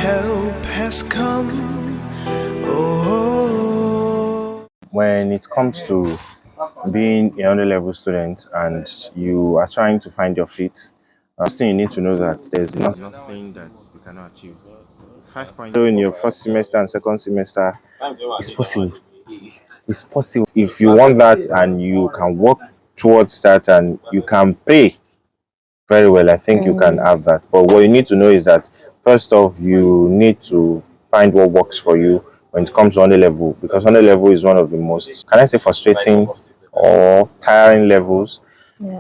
help has come. Oh. When it comes to being a 100 level student and you are trying to find your feet, first thing you need to know that there's nothing that you cannot achieve. 5.0 in your first semester and second semester is possible. It's possible if you want that and you can work towards that and you can pay very well. I think you can have that. But what you need to know is that first off, you need to find what works for you when it comes to 100 level, because 100 level is one of the most, can I say, frustrating or tiring levels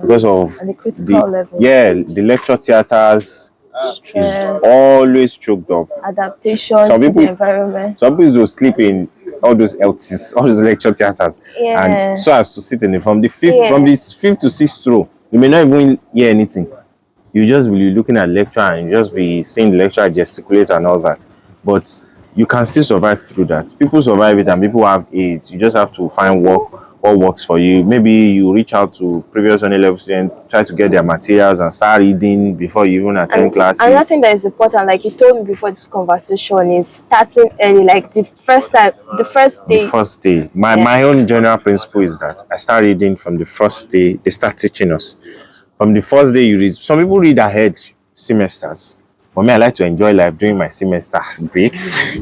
because of And the critical level. the lecture theaters is Stress, always choked up. adaptation Some to people, the environment. some people will sleep in all those LTs, all those lecture theaters, Yeah. and so as to sit in it from the fifth to sixth row. You may not even hear anything. You just be looking at lecture and you just be seeing the lecturer gesticulate and all that. But you can still survive through that. People survive it and people have AIDS. You just have to find what works for you. Maybe you reach out to previous 100 level students, try to get their materials and start reading before you even attend classes. Another thing that is important, like you told me before this conversation, is starting early, like the first day. The first day. My own general principle is that I start reading from the first day they start teaching us. From the first day you read. Some people read ahead semesters. For me, I like to enjoy life during my semester breaks.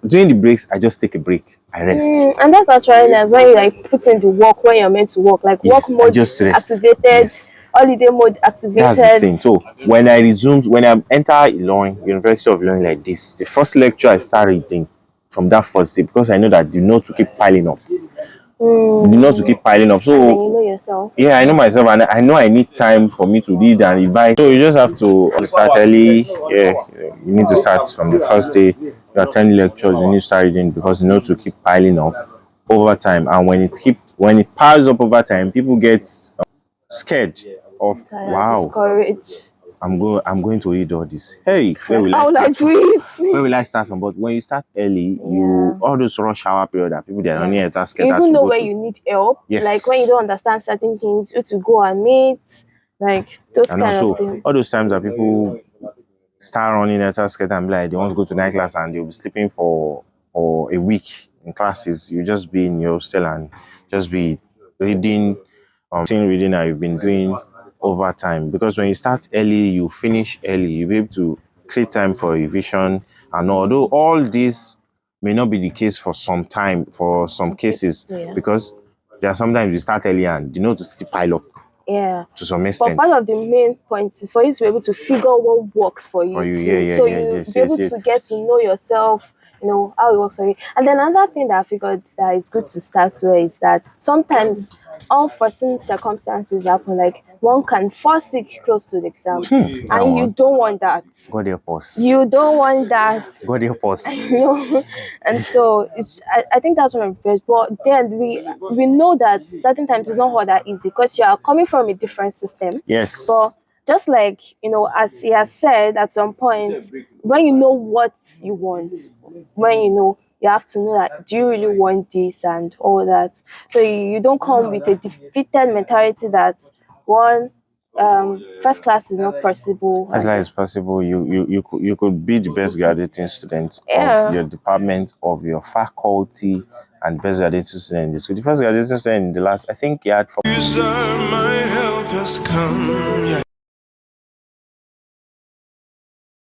During the breaks, I just take a break. I rest. And that's actually nice when you like put in the work when you're meant to work. Like work Yes, I mode just rest. activated, Yes. holiday mode activated. That's the thing. So when I enter Ilorin, University of Ilorin like this, the first lecture I start reading from that first day, because I know that the notes will keep piling up. The notes will keep piling up. So And then you know yourself. yeah, I know myself, and I know I need time for me to read and revise. So you just have to start early. Yeah, you need to start from the first day. You attend lectures, you need to start reading because the notes will keep piling up over time. And when it piles up over time, people get scared of Discouraged. I'm going to read all this. Hey, where will How will I do it? Where will I start from? But when you start early, all those rush hour period that people they are only scared. You even know where you need help. Yes. Like when you don't understand certain things, you to go and meet. Like those and kind also, of things. all those times that people start running at scared and be like they want to go to night class and they'll be sleeping for a week in classes. You just be in your hostel and just be reading, reading that you've been doing over time, because when you start early you finish early, you'll be able to create time for revision. And although all this may not be the case for some cases, because there are sometimes you start early and you know to still pile up to some extent. But part of the main point is for you to be able to figure out what works for you, so you be able to get to know yourself, you know how it works for you. And then another thing that I figured that is good to start with is that sometimes unforeseen circumstances happen, like one can fall sick close to the exam and you don't want that. God help us. You don't want that. God help us. And so I think that's one of the best. But then we know that certain times it's not all that easy because you are coming from a different system. Yes. But just like, you know, as he has said at some point, when you know what you want, when you know, you have to know that, do you really want this and all that? So you don't come with a defeated mentality that first class is not possible. First class is possible. You could be the best graduating student of your department, of your faculty, and best graduating student in the school. The first graduating student in the last, I think he had 4. My help has come.